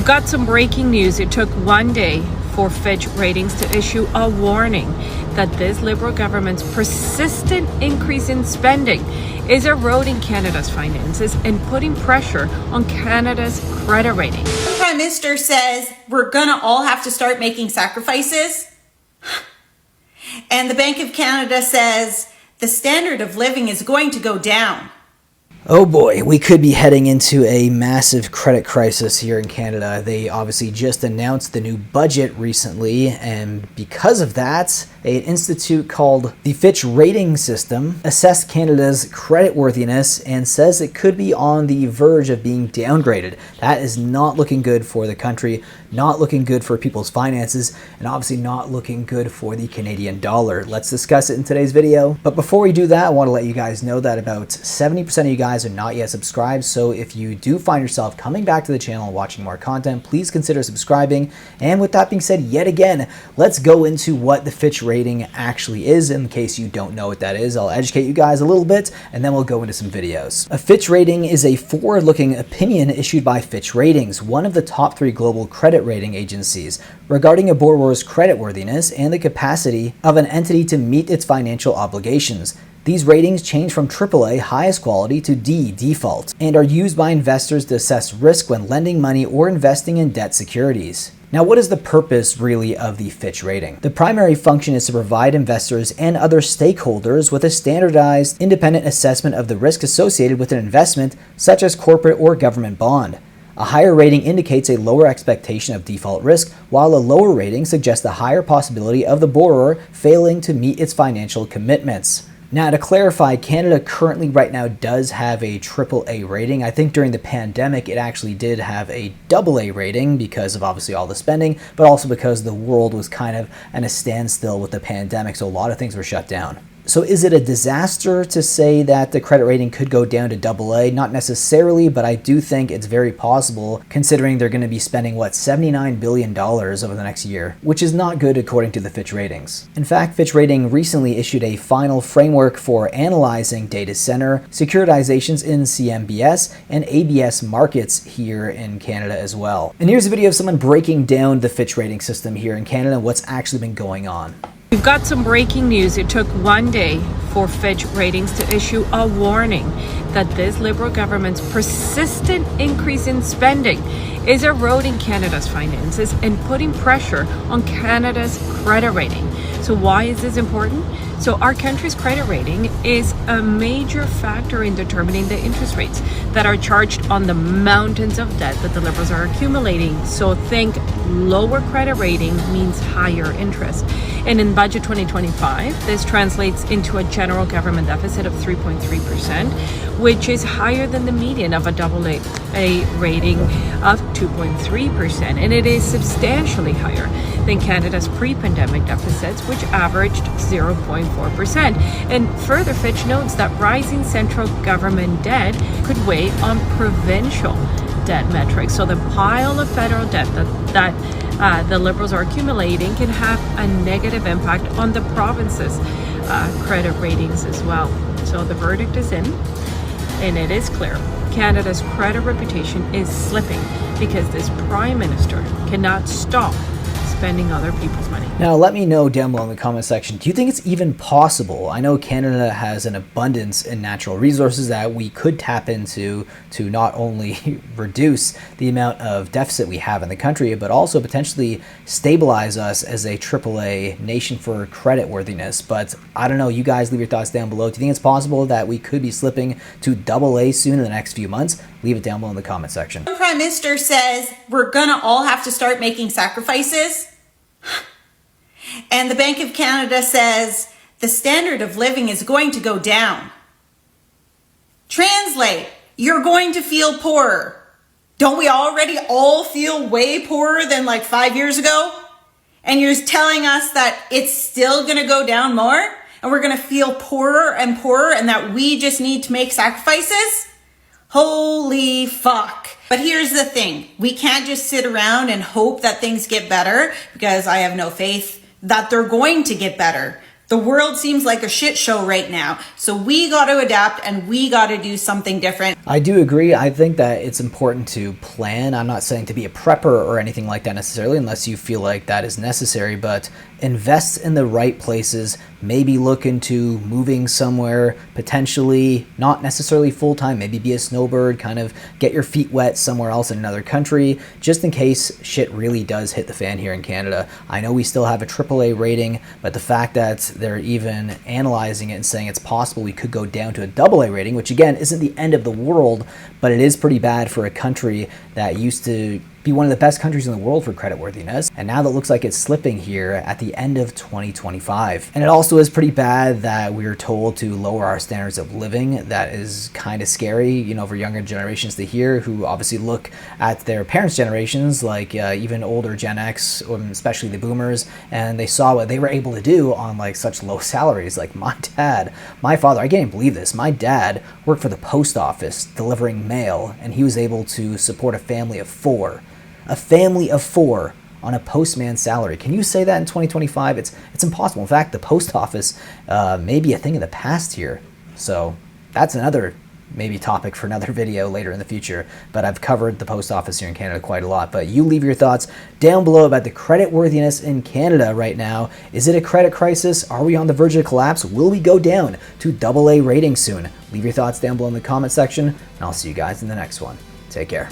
We've got some breaking news. It took one day for Fitch Ratings to issue a warning that this Liberal government's persistent increase in spending is eroding Canada's finances and putting pressure on Canada's credit rating. The Prime Minister says we're gonna all have to start making sacrifices. And the Bank of Canada says the standard of living is going to go down. Oh boy, we could be heading into a massive credit crisis here in Canada. They obviously just announced the new budget recently, and because of that, an institute called the Fitch Rating System assessed Canada's creditworthiness and says it could be on the verge of being downgraded. That is not looking good for the country, not looking good for people's finances, and obviously not looking good for the Canadian dollar. Let's discuss it in today's video. But before we do that, I want to let you guys know that about 70% of you guys are not yet subscribed. So if you do find yourself coming back to the channel and watching more content, please consider subscribing. And with that being said, yet again, let's go into what the Fitch rating actually is. In case you don't know what that is, I'll educate you guys a little bit and then we'll go into some videos. A Fitch rating is a forward-looking opinion issued by Fitch Ratings, one of the top 3 global credit rating agencies, regarding a borrower's creditworthiness and the capacity of an entity to meet its financial obligations. These ratings change from AAA, highest quality, to D, default, and are used by investors to assess risk when lending money or investing in debt securities. Now, what is the purpose really of the Fitch rating? The primary function is to provide investors and other stakeholders with a standardized, independent assessment of the risk associated with an investment, such as corporate or government bond. A higher rating indicates a lower expectation of default risk, while a lower rating suggests a higher possibility of the borrower failing to meet its financial commitments. Now, to clarify, Canada currently right now does have a AAA rating. I think during the pandemic, it actually did have a AA rating because of obviously all the spending, but also because the world was kind of at a standstill with the pandemic, so a lot of things were shut down. So is it a disaster to say that the credit rating could go down to AA? Not necessarily, but I do think it's very possible considering they're going to be spending, $79 billion over the next year, which is not good according to the Fitch Ratings. In fact, Fitch Rating recently issued a final framework for analyzing data center, securitizations in CMBS, and ABS markets here in Canada as well. And here's a video of someone breaking down the Fitch Rating system here in Canada and what's actually been going on. We've got some breaking news. It took one day for Fitch Ratings to issue a warning that this Liberal government's persistent increase in spending is eroding Canada's finances and putting pressure on Canada's credit rating. So why is this important? So our country's credit rating is a major factor in determining the interest rates that are charged on the mountains of debt that the Liberals are accumulating. So think lower credit rating means higher interest. And in budget 2025, this translates into a general government deficit of 3.3%, which is higher than the median of a AA rating of 2.3%. And it is substantially higher than Canada's pre-pandemic deficits, which averaged 0.4%. And further, Fitch notes that rising central government debt could weigh on provincial debt metrics. So the pile of federal debt that the Liberals are accumulating can have a negative impact on the province's credit ratings as well. So the verdict is in, and it is clear. Canada's credit reputation is slipping because this Prime Minister cannot stop spending other people's money. Now, let me know down below in the comment section, do you think it's even possible? I know Canada has an abundance in natural resources that we could tap into to not only reduce the amount of deficit we have in the country, but also potentially stabilize us as a AAA nation for credit worthiness. But I don't know, you guys leave your thoughts down below. Do you think it's possible that we could be slipping to AA soon in the next few months? Leave it down below in the comment section. The Prime Minister says we're gonna all have to start making sacrifices. And the Bank of Canada says the standard of living is going to go down. Translate, you're going to feel poorer. Don't we already all feel way poorer than like 5 years ago? And you're telling us that it's still going to go down more and we're going to feel poorer and poorer and that we just need to make sacrifices? Holy fuck. But here's the thing. We can't just sit around and hope that things get better because I have no faith that they're going to get better. The world seems like a shit show right now. So we got to adapt and we got to do something different. I do agree. I think that it's important to plan. I'm not saying to be a prepper or anything like that necessarily, unless you feel like that is necessary, but invest in the right places. Maybe look into moving somewhere, potentially not necessarily full-time, maybe be a snowbird, kind of get your feet wet somewhere else in another country, just in case shit really does hit the fan here in Canada. I know we still have a AAA rating, but the fact that they're even analyzing it and saying it's possible we could go down to a AA rating, which again isn't the end of the world, but it is pretty bad for a country that used to be one of the best countries in the world for creditworthiness, and now that looks like it's slipping here at the end of 2025. And it also is pretty bad that we're told to lower our standards of living. That is kind of scary, you know, for younger generations to hear, who obviously look at their parents' generations, like even older Gen X, especially the boomers, and they saw what they were able to do on like such low salaries. Like my father, I can't even believe this, my dad worked for the post office delivering mail, and he was able to support a family of four. A family of four on a postman salary. Can you say that in 2025? It's impossible. In fact, the post office may be a thing of the past here. So that's another maybe topic for another video later in the future. But I've covered the post office here in Canada quite a lot. But you leave your thoughts down below about the credit worthiness in Canada right now. Is it a credit crisis? Are we on the verge of collapse? Will we go down to AA rating soon? Leave your thoughts down below in the comment section, and I'll see you guys in the next one. Take care.